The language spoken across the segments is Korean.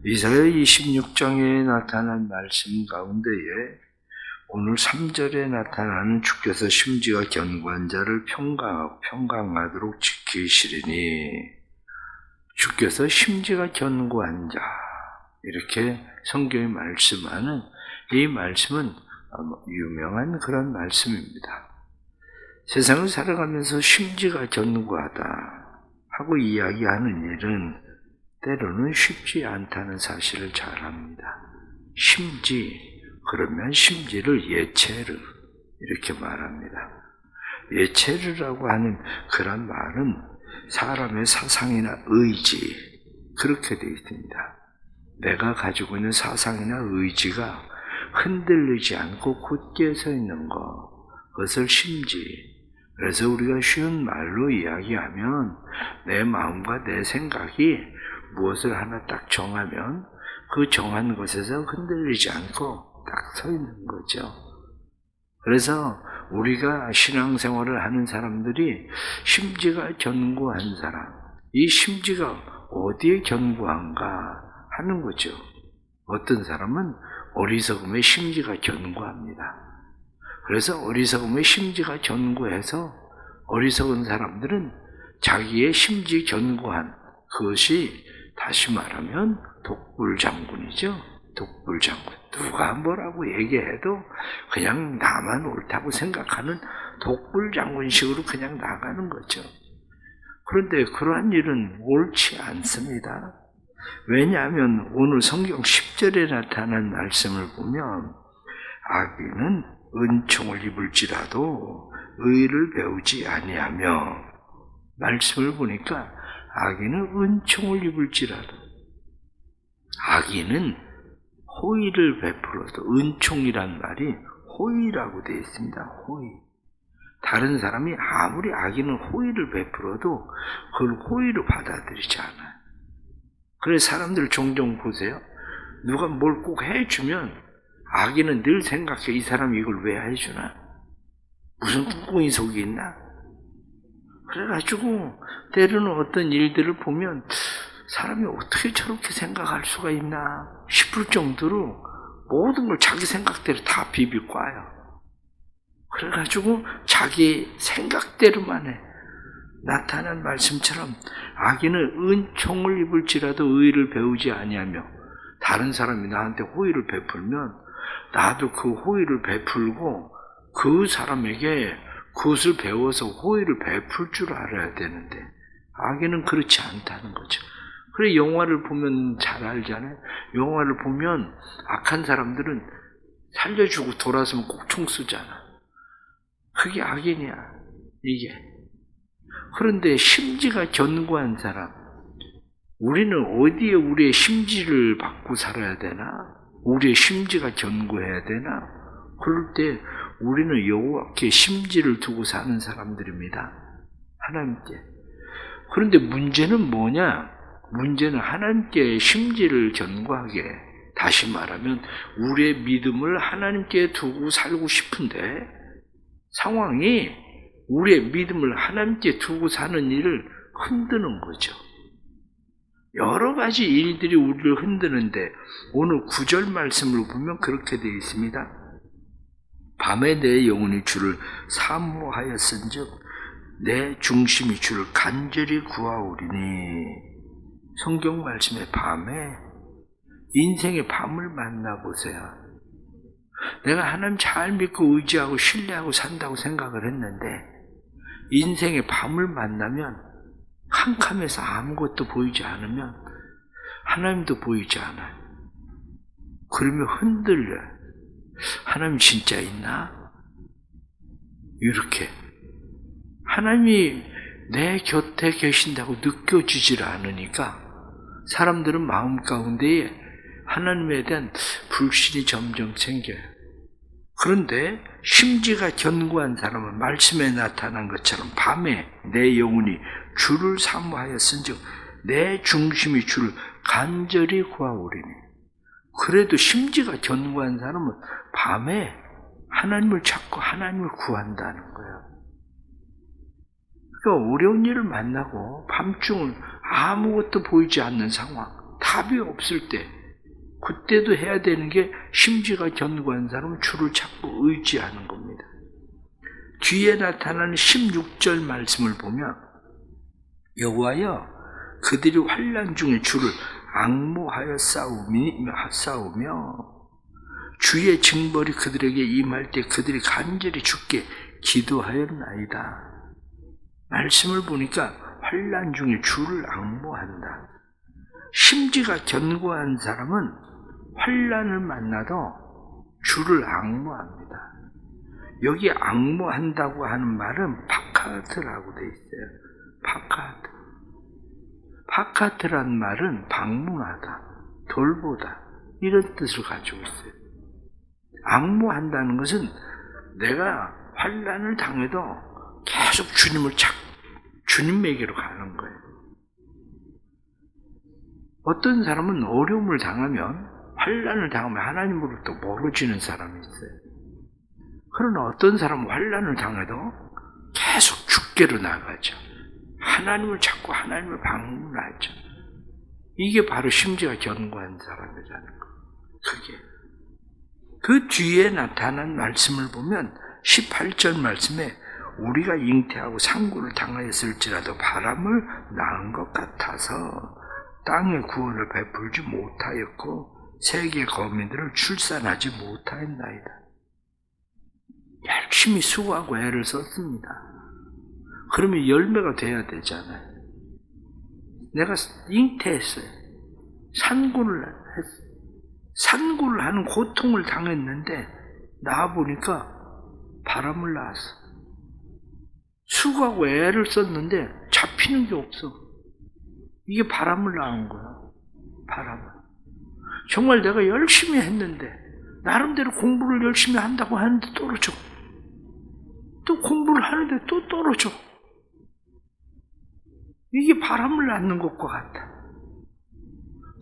이사야 26장에 나타난 말씀 가운데에 오늘 3절에 나타나는 주께서 심지가 견고한 자를 평강하도록 지키시리니, 주께서 심지가 견고한 자, 이렇게 성경이 말씀하는 이 말씀은 유명한 그런 말씀입니다. 세상을 살아가면서 심지가 견고하다 하고 이야기하는 일은 때로는 쉽지 않다는 사실을 잘 압니다. 심지, 그러면 심지를 예체르, 이렇게 말합니다. 예체르라고 하는 그런 말은 사람의 사상이나 의지, 그렇게 되어 있습니다. 내가 가지고 있는 사상이나 의지가 흔들리지 않고 굳게 서 있는 것, 그것을 심지. 그래서 우리가 쉬운 말로 이야기하면 내 마음과 내 생각이 무엇을 하나 딱 정하면 그 정한 것에서 흔들리지 않고 딱 서 있는 거죠. 그래서 우리가 신앙생활을 하는 사람들이 심지가 견고한 사람, 이 심지가 어디에 견고한가 하는 거죠. 어떤 사람은 어리석음의 심지가 견고합니다. 그래서 어리석음의 심지가 견고해서 어리석은 사람들은 자기의 심지 견고한 그것이 다시 말하면 독불장군이죠. 독불장군. 누가 뭐라고 얘기해도 그냥 나만 옳다고 생각하는 독불장군식으로 그냥 나가는 거죠. 그런데 그러한 일은 옳지 않습니다. 왜냐하면 오늘 성경 10절에 나타난 말씀을 보면 악인은 은총을 입을지라도 의를 배우지 아니하며, 말씀을 보니까 악인은 은총을 입을지라도, 악인은 호의를 베풀어도, 은총이란 말이 호의라고 되어 있습니다. 호의. 다른 사람이 아무리 악인은 호의를 베풀어도 그걸 호의로 받아들이지 않아요. 그래서 사람들 종종 보세요. 누가 뭘 꼭 해주면 악인은 늘 생각해, 이 사람이 이걸 왜 해주나? 무슨 꿍꿍이 속이 있나? 그래가지고 때로는 어떤 일들을 보면 사람이 어떻게 저렇게 생각할 수가 있나 싶을 정도로 모든 걸 자기 생각대로 다 비비꼬아요. 그래가지고 자기 생각대로만 해. 나타난 말씀처럼 악인은 은총을 입을지라도 의를 배우지 아니하며, 다른 사람이 나한테 호의를 베풀면 나도 그 호의를 베풀고 그 사람에게 그것을 배워서 호의를 베풀 줄 알아야 되는데 악인은 그렇지 않다는 거죠. 그래, 영화를 보면 잘 알잖아요. 영화를 보면 악한 사람들은 살려주고 돌아서면 꼭 총 쏘잖아. 그게 악인이야, 이게. 그런데 심지가 견고한 사람, 우리는 어디에 우리의 심지를 받고 살아야 되나? 우리의 심지가 견고해야 되나? 그럴 때 우리는 여호와께 심지를 두고 사는 사람들입니다. 하나님께. 그런데 문제는 뭐냐? 문제는 하나님께 심지를 견고하게, 다시 말하면 우리의 믿음을 하나님께 두고 살고 싶은데 상황이 우리의 믿음을 하나님께 두고 사는 일을 흔드는 거죠. 여러 가지 일들이 우리를 흔드는데 오늘 9절 말씀을 보면 그렇게 되어 있습니다. 밤에 내 영혼이 주를 사모하였은즉 내 중심이 주를 간절히 구하오리니. 성경 말씀에 밤에, 인생의 밤을 만나보세요. 내가 하나님 잘 믿고 의지하고 신뢰하고 산다고 생각을 했는데 인생의 밤을 만나면 캄캄해서 아무것도 보이지 않으면 하나님도 보이지 않아요. 그러면 흔들려요. 하나님 진짜 있나? 이렇게 하나님이 내 곁에 계신다고 느껴지질 않으니까 사람들은 마음 가운데에 하나님에 대한 불신이 점점 생겨요. 그런데 심지가 견고한 사람은 말씀에 나타난 것처럼 밤에 내 영혼이 주를 사모하였은즉 내 중심이 주를 간절히 구하오리니. 그래도 심지가 견고한 사람은 밤에 하나님을 찾고 하나님을 구한다는 거예요. 그러니까 어려운 일을 만나고 밤중은 아무것도 보이지 않는 상황, 답이 없을 때 그때도 해야 되는 게 심지가 견고한 사람은 주를 찾고 의지하는 겁니다. 뒤에 나타나는 16절 말씀을 보면 여호와여 그들이 환난 중에 주를 앙모하여 싸우며 주의 징벌이 그들에게 임할 때 그들이 간절히 주께 기도하였나이다. 말씀을 보니까 환난 중에 주를 앙모한다. 심지가 견고한 사람은 환난을 만나도 주를 앙모합니다. 여기 앙모한다고 하는 말은 파카트라고 되어 있어요. 파카트란 말은 방문하다, 돌보다 이런 뜻을 가지고 있어요. 앙모한다는 것은 내가 환난을 당해도 계속 주님에게로 가는 거예요. 어떤 사람은 어려움을 당하면, 환난을 당하면 하나님으로부터 멀어지는 사람이 있어요. 그러나 어떤 사람은 환난을 당해도 계속 주께로 나가죠. 하나님을 찾고 하나님을 방문하죠. 이게 바로 심지가 견고한 사람이라는 거. 그 뒤에 나타난 말씀을 보면 18절 말씀에 우리가 잉태하고 상고를 당하였을지라도 바람을 낳은 것 같아서 땅에 구원을 베풀지 못하였고 세계 거민들을 출산하지 못하였나이다. 열심히 수고하고 애를 썼습니다. 그러면 열매가 돼야 되잖아요. 내가 잉태했어요. 산고를 했어요. 산고를 하는 고통을 당했는데 나와보니까 바람을 낳았어. 수고하고 애를 썼는데 잡히는 게 없어. 이게 바람을 낳은 거야. 바람을. 정말 내가 열심히 했는데 나름대로 공부를 열심히 한다고 하는데 떨어져. 또 공부를 하는데 또 떨어져. 이게 바람을 낳는 것과 같아.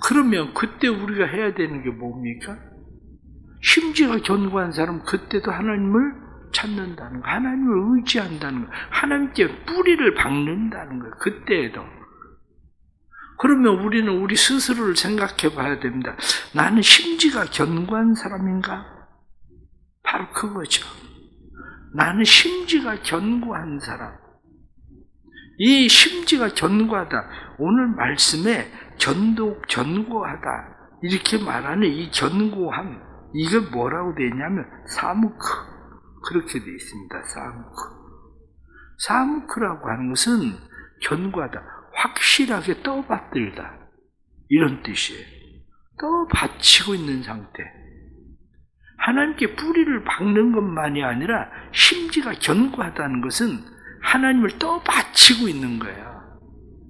그러면 그때 우리가 해야 되는 게 뭡니까? 심지가 견고한 사람은 그때도 하나님을 찾는다는 거, 하나님을 의지한다는 거, 하나님께 뿌리를 박는다는 거예요. 그때에도. 그러면 우리는 우리 스스로를 생각해 봐야 됩니다. 나는 심지가 견고한 사람인가? 바로 그거죠. 나는 심지가 견고한 사람. 이 심지가 견고하다. 오늘 말씀에 견고하다. 이렇게 말하는 이 견고함. 이게 뭐라고 되어 있냐면 사무크. 그렇게 되어 있습니다. 사무크라고 하는 것은 견고하다. 확실하게 떠받들다. 이런 뜻이에요. 떠받치고 있는 상태. 하나님께 뿌리를 박는 것만이 아니라 심지가 견고하다는 것은 하나님을 떠받치고 있는 거예요.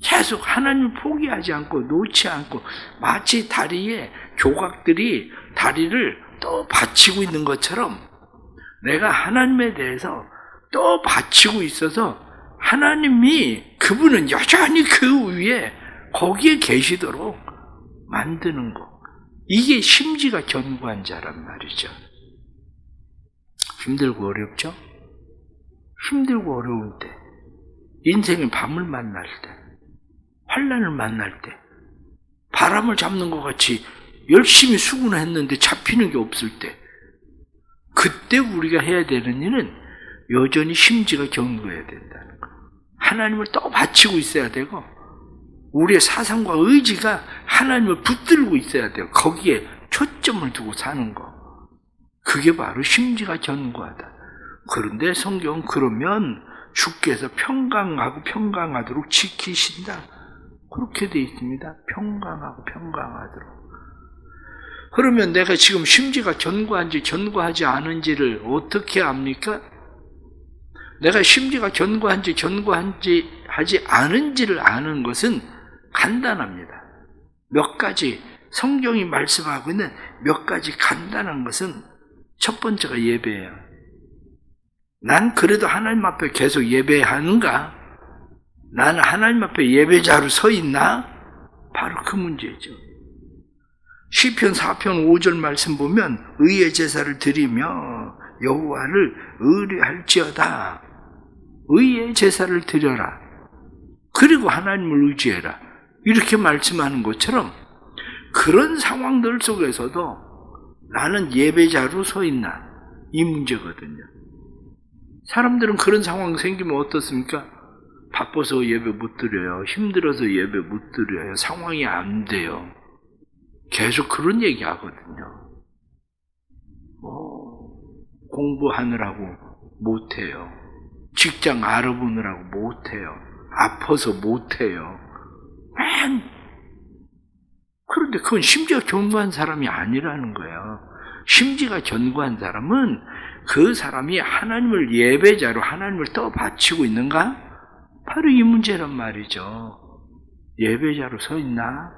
계속 하나님을 포기하지 않고 놓지 않고 마치 다리에 조각들이 다리를 떠받치고 있는 것처럼 내가 하나님에 대해서 떠받치고 있어서 하나님이 그분은 여전히 그 위에 거기에 계시도록 만드는 거. 이게 심지가 견고한 자란 말이죠. 힘들고 어렵죠? 힘들고 어려울 때, 인생의 밤을 만날 때, 환난을 만날 때, 바람을 잡는 것 같이 열심히 수고했는데 잡히는 게 없을 때, 그때 우리가 해야 되는 일은 여전히 심지가 견고해야 된다는 거예요. 하나님을 떠받치고 있어야 되고 우리의 사상과 의지가 하나님을 붙들고 있어야 돼요. 거기에 초점을 두고 사는 거. 그게 바로 심지가 견고하다. 그런데 성경은 그러면 주께서 평강하도록 지키신다. 그렇게 되어 있습니다. 평강하도록. 그러면 내가 지금 심지가 견고한지 견고하지 않은지를 어떻게 압니까? 내가 심지가 견고한지 하지 않은지를 아는 것은 간단합니다. 몇 가지 성경이 말씀하고 있는 몇 가지 간단한 것은 첫 번째가 예배예요. 난 그래도 하나님 앞에 계속 예배하는가? 나는 하나님 앞에 예배자로 서 있나? 바로 그 문제죠. 시편 4편 5절 말씀 보면 의의 제사를 드리며 여호와를 의뢰할지어다. 의의 제사를 드려라. 그리고 하나님을 의지해라. 이렇게 말씀하는 것처럼 그런 상황들 속에서도 나는 예배자로 서 있나? 이 문제거든요. 사람들은 그런 상황 생기면 어떻습니까? 바빠서 예배 못 드려요. 힘들어서 예배 못 드려요. 상황이 안 돼요. 계속 그런 얘기 하거든요. 공부하느라고 못해요. 직장 알아보느라고 못해요. 아파서 못해요. 그런데 그건 심지어 견고한 사람이 아니라는 거예요. 심지가 견고한 사람은 그 사람이 하나님을 예배자로 하나님을 떠받치고 있는가? 바로 이 문제란 말이죠. 예배자로 서 있나?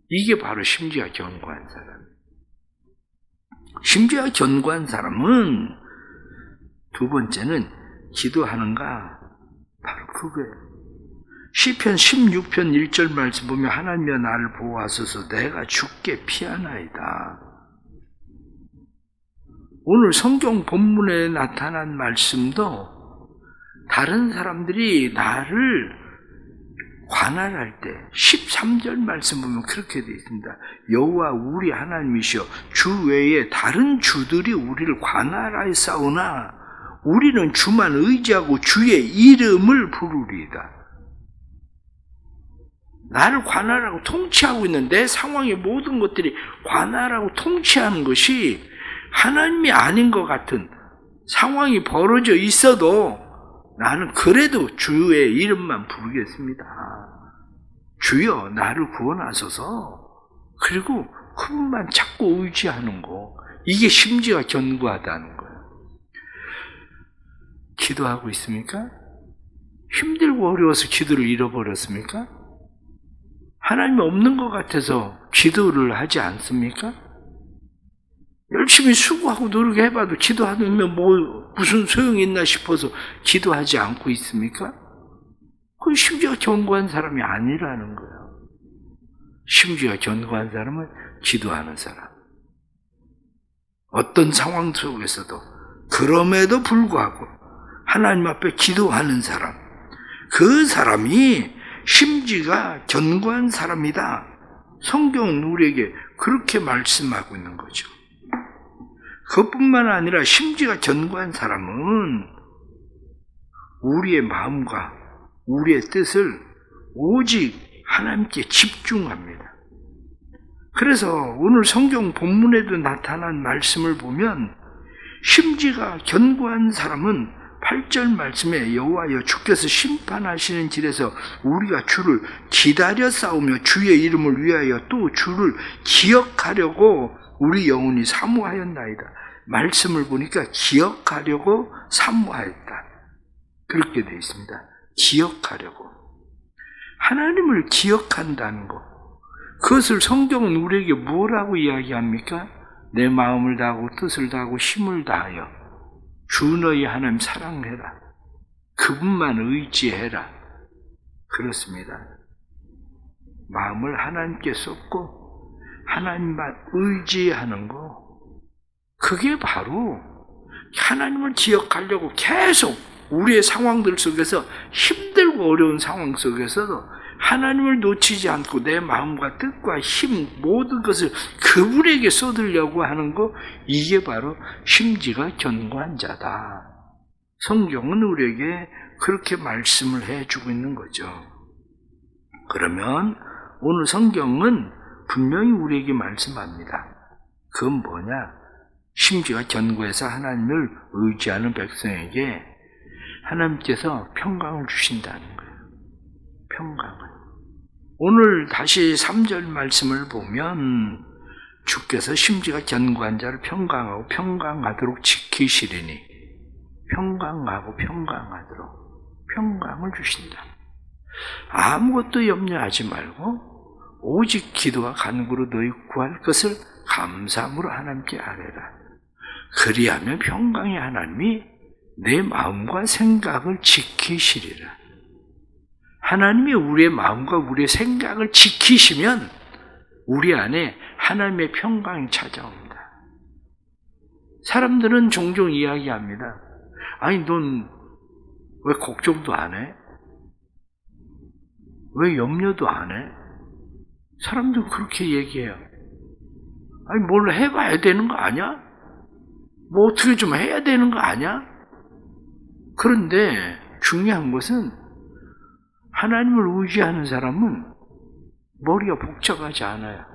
이게 바로 심지가 견고한 사람. 심지가 견고한 사람은 두 번째는 기도하는가? 바로 그거예요. 시편 16편 1절 말씀 보면 하나님이여 나를 보호하소서 내가 죽게 피하나이다. 오늘 성경 본문에 나타난 말씀도 다른 사람들이 나를 관할할 때 13절 말씀 보면 그렇게 되어 있습니다. 여호와 우리 하나님이시여 주 외에 다른 주들이 우리를 관할하였사오나 우리는 주만 의지하고 주의 이름을 부르리이다. 나를 관할하고 통치하고 있는 내 상황의 모든 것들이 관할하고 통치하는 것이 하나님이 아닌 것 같은 상황이 벌어져 있어도 나는 그래도 주의 이름만 부르겠습니다. 주여 나를 구원하소서. 그리고 그분만 찾고 의지하는 거. 이게 심지가 견고하다는 거예요. 기도하고 있습니까? 힘들고 어려워서 기도를 잃어버렸습니까? 하나님이 없는 것 같아서 기도를 하지 않습니까? 열심히 수고하고 노력해봐도 기도하면 무슨 소용이 있나 싶어서 기도하지 않고 있습니까? 그건 심지어 견고한 사람이 아니라는 거예요. 심지어 견고한 사람은 기도하는 사람. 어떤 상황 속에서도 그럼에도 불구하고 하나님 앞에 기도하는 사람. 그 사람이 심지가 견고한 사람이다. 성경은 우리에게 그렇게 말씀하고 있는 거죠. 그것뿐만 아니라 심지가 견고한 사람은 우리의 마음과 우리의 뜻을 오직 하나님께 집중합니다. 그래서 오늘 성경 본문에도 나타난 말씀을 보면 심지가 견고한 사람은 8절 말씀에 여호와여 주께서 심판하시는 길에서 우리가 주를 기다려 싸우며 주의 이름을 위하여 또 주를 기억하려고 우리 영혼이 사모하였나이다. 말씀을 보니까 기억하려고 사모하였다. 그렇게 되어 있습니다. 기억하려고. 하나님을 기억한다는 것. 그것을 성경은 우리에게 뭐라고 이야기합니까? 내 마음을 다하고 뜻을 다하고 힘을 다하여 주 너희 하나님 사랑해라. 그분만 의지해라. 그렇습니다. 마음을 하나님께 쏟고 하나님만 의지하는 거. 그게 바로 하나님을 기억하려고 계속 우리의 상황들 속에서 힘들고 어려운 상황 속에서도 하나님을 놓치지 않고 내 마음과 뜻과 힘 모든 것을 그분에게 쏟으려고 하는 거, 이게 바로 심지가 견고한 자다. 성경은 우리에게 그렇게 말씀을 해주고 있는 거죠. 그러면 오늘 성경은 분명히 우리에게 말씀합니다. 그건 뭐냐? 심지가 견고해서 하나님을 의지하는 백성에게 하나님께서 평강을 주신다는 거예요. 평강을. 오늘 다시 3절 말씀을 보면 주께서 심지가 견고한 자를 평강하고 평강하도록 지키시리니 평강하고 평강하도록 평강을 주신다. 아무것도 염려하지 말고 오직 기도와 간구로 너희 구할 것을 감사함으로 하나님께 아뢰라. 그리하면 평강의 하나님이 내 마음과 생각을 지키시리라. 하나님이 우리의 마음과 우리의 생각을 지키시면 우리 안에 하나님의 평강이 찾아옵니다. 사람들은 종종 이야기합니다. 아니, 넌 왜 걱정도 안 해? 왜 염려도 안 해? 사람들 그렇게 얘기해요. 아니, 뭘 해봐야 되는 거 아니야? 뭐 어떻게 좀 해야 되는 거 아니야? 그런데 중요한 것은 하나님을 의지하는 사람은 머리가 복잡하지 않아요.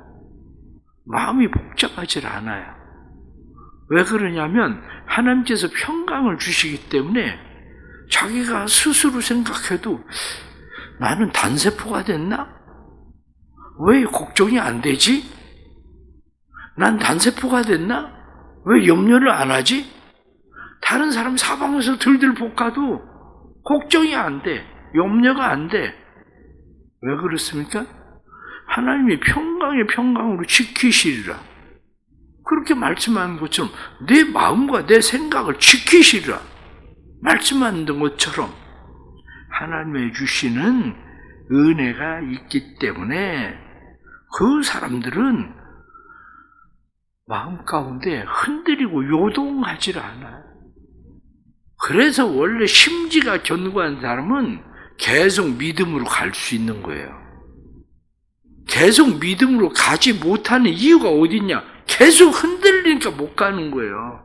마음이 복잡하지 않아요. 왜 그러냐면 하나님께서 평강을 주시기 때문에 자기가 스스로 생각해도 나는 단세포가 됐나? 왜 걱정이 안 되지? 난 단세포가 됐나? 왜 염려를 안 하지? 다른 사람 사방에서 들들 볶아도 걱정이 안 돼. 염려가 안 돼. 왜 그렇습니까? 하나님이 평강의 평강으로 지키시리라. 그렇게 말씀하는 것처럼 내 마음과 내 생각을 지키시리라. 말씀하는 것처럼 하나님의 주시는 은혜가 있기 때문에 그 사람들은 마음 가운데 흔들리고 요동하지 않아요. 그래서 원래 심지가 견고한 사람은 계속 믿음으로 갈 수 있는 거예요. 계속 믿음으로 가지 못하는 이유가 어딨냐? 계속 흔들리니까 못 가는 거예요.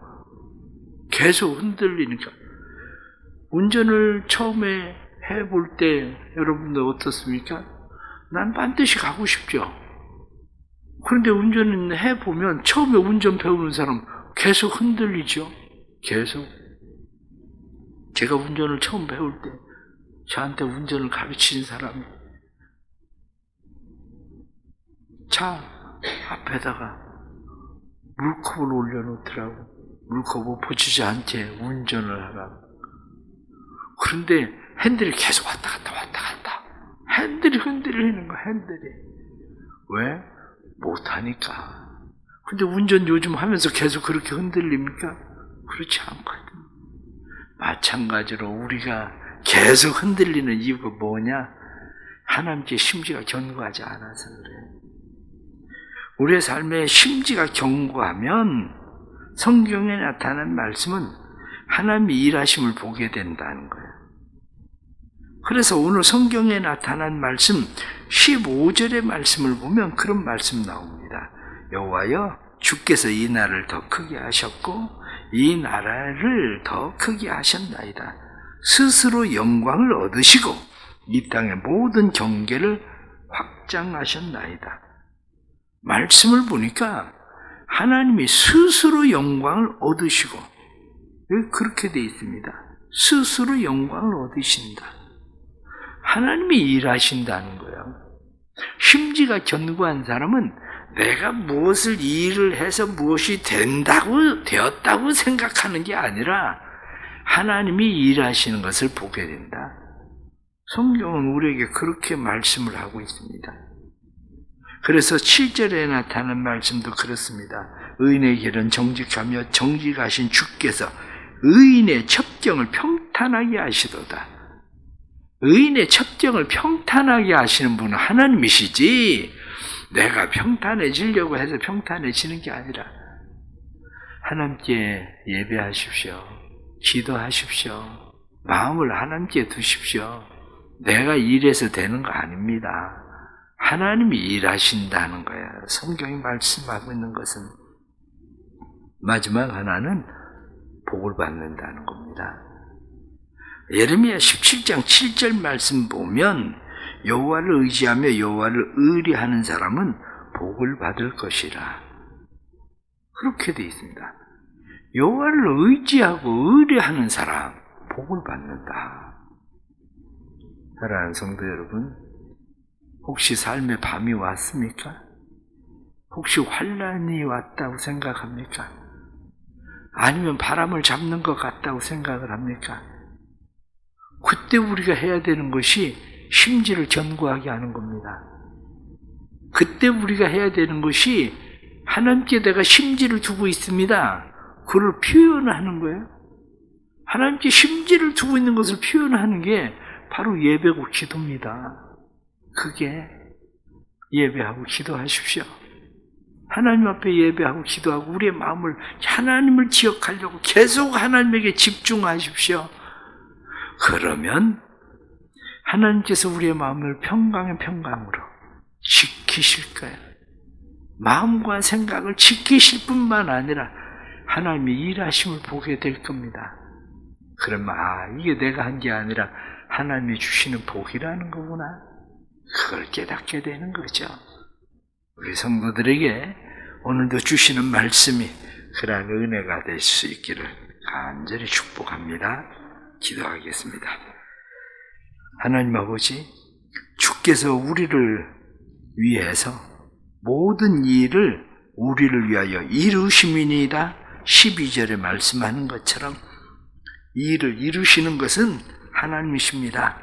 계속 흔들리니까. 운전을 처음에 해볼 때 여러분들 어떻습니까? 난 반드시 가고 싶죠. 그런데 운전을 해보면 처음에 운전 배우는 사람 계속 흔들리죠. 계속. 제가 운전을 처음 배울 때 저한테 운전을 가르치는 사람이 차 앞에다가 물컵을 올려놓더라고. 물컵을 붙이지 않게 운전을 하라고. 그런데 핸들이 계속 왔다 갔다. 핸들이 흔들리는 거야, 핸들이. 왜? 못하니까. 근데 운전 요즘 하면서 계속 그렇게 흔들립니까? 그렇지 않거든. 마찬가지로 우리가 계속 흔들리는 이유가 뭐냐? 하나님께 심지가 견고하지 않아서 그래. 우리의 삶에 심지가 견고하면 성경에 나타난 말씀은 하나님의 일하심을 보게 된다는 거예요. 그래서 오늘 성경에 나타난 말씀 15절의 말씀을 보면 그런 말씀 나옵니다. 여호와여 주께서 이 나라를 더 크게 하셨고 이 나라를 더 크게 하셨나이다. 스스로 영광을 얻으시고 이 땅의 모든 경계를 확장하셨나이다. 말씀을 보니까 하나님이 스스로 영광을 얻으시고 여기 그렇게 되어 있습니다. 스스로 영광을 얻으신다. 하나님이 일하신다는 거예요. 심지가 견고한 사람은 내가 무엇을 일을 해서 무엇이 되었다고 생각하는 게 아니라 하나님이 일하시는 것을 보게 된다. 성경은 우리에게 그렇게 말씀을 하고 있습니다. 그래서 7절에 나타나는 말씀도 그렇습니다. 의인의 길은 정직하며 정직하신 주께서 의인의 첩경을 평탄하게 하시도다. 의인의 첩경을 평탄하게 하시는 분은 하나님이시지 내가 평탄해지려고 해서 평탄해지는 게 아니라 하나님께 예배하십시오. 기도하십시오. 마음을 하나님께 두십시오. 내가 일해서 되는 거 아닙니다. 하나님이 일하신다는 거예요. 성경이 말씀하고 있는 것은 마지막 하나는 복을 받는다는 겁니다. 예레미야 17장 7절 말씀 보면 여호와를 의지하며 여호와를 의뢰하는 사람은 복을 받을 것이라. 그렇게 되어 있습니다. 여호와를 의지하고 의뢰하는 사람 복을 받는다. 사랑하는 성도 여러분, 혹시 삶의 밤이 왔습니까? 혹시 환난이 왔다고 생각합니까? 아니면 바람을 잡는 것 같다고 생각을 합니까? 그때 우리가 해야 되는 것이 심지를 견고하게 하는 겁니다. 그때 우리가 해야 되는 것이 하나님께 내가 심지를 두고 있습니다. 그걸 표현하는 거예요. 하나님께 심지를 두고 있는 것을 표현하는 게 바로 예배고 기도입니다. 그게 예배하고 기도하십시오. 하나님 앞에 예배하고 기도하고 우리의 마음을 하나님을 기억하려고 계속 하나님에게 집중하십시오. 그러면 하나님께서 우리의 마음을 평강의 평강으로 지키실 거예요. 마음과 생각을 지키실 뿐만 아니라 하나님의 일하심을 보게 될 겁니다. 그러면 이게 내가 한 게 아니라 하나님이 주시는 복이라는 거구나. 그걸 깨닫게 되는 거죠. 우리 성도들에게 오늘도 주시는 말씀이 그러한 은혜가 될 수 있기를 간절히 축복합니다. 기도하겠습니다. 하나님 아버지, 주께서 우리를 위해서 모든 일을 우리를 위하여 이루심이니이다 12절에 말씀하는 것처럼 이 일을 이루시는 것은 하나님이십니다.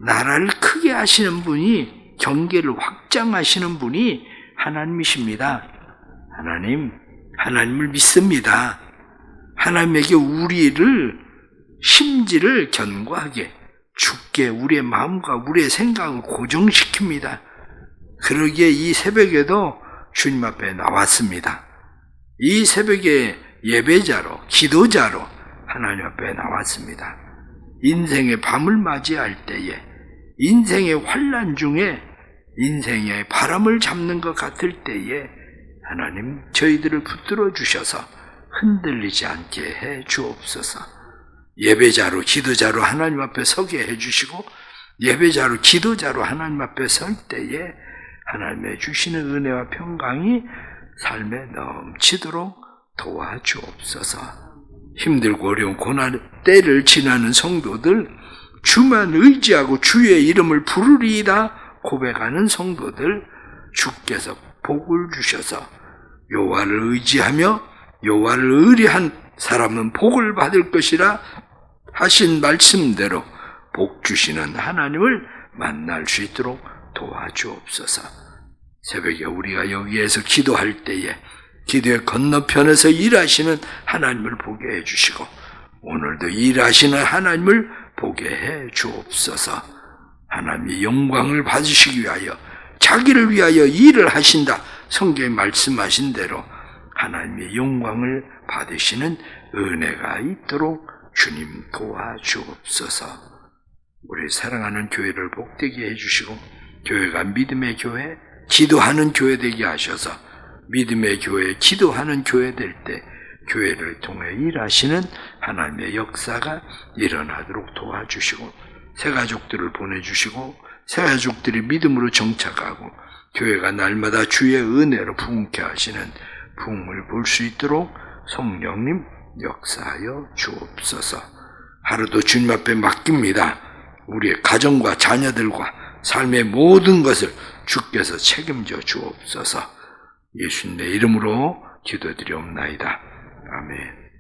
나라를 크게 하시는 분이, 경계를 확장하시는 분이 하나님이십니다. 하나님을 믿습니다. 하나님에게 우리를 심지를 견고하게 주께 우리의 마음과 우리의 생각을 고정시킵니다. 그러기에 이 새벽에도 주님 앞에 나왔습니다. 이 새벽에 예배자로, 기도자로 하나님 앞에 나왔습니다. 인생의 밤을 맞이할 때에, 인생의 환난 중에 인생의 바람을 잡는 것 같을 때에 하나님 저희들을 붙들어 주셔서 흔들리지 않게 해 주옵소서. 예배자로, 기도자로 하나님 앞에 서게 해 주시고, 예배자로, 기도자로 하나님 앞에 설 때에 하나님의 주시는 은혜와 평강이 삶에 넘치도록 도와주옵소서. 힘들고 어려운 고난 때를 지나는 성도들, 주만 의지하고 주의 이름을 부르리이다 고백하는 성도들, 주께서 복을 주셔서 여호와를 의지하며 여호와를 의뢰한 사람은 복을 받을 것이라 하신 말씀대로 복 주시는 하나님을 만날 수 있도록 도와주옵소서. 새벽에 우리가 여기에서 기도할 때에 기도의 건너편에서 일하시는 하나님을 보게 해주시고, 오늘도 일하시는 하나님을 보게 해 주옵소서. 하나님의 영광을 받으시기 위하여, 자기를 위하여 일을 하신다 성경에 말씀하신 대로 하나님의 영광을 받으시는 은혜가 있도록 주님 도와주옵소서. 우리 사랑하는 교회를 복되게 해주시고, 교회가 믿음의 교회, 기도하는 교회 되게 하셔서 믿음의 교회, 기도하는 교회 될 때 교회를 통해 일하시는 하나님의 역사가 일어나도록 도와주시고, 새가족들을 보내주시고, 새가족들이 믿음으로 정착하고 교회가 날마다 주의 은혜로 부흥케 하시는 부흥을 볼 수 있도록 성령님 역사하여 주옵소서. 하루도 주님 앞에 맡깁니다. 우리의 가정과 자녀들과 삶의 모든 것을 주께서 책임져 주옵소서. 예수님의 이름으로 기도드리옵나이다. 아멘.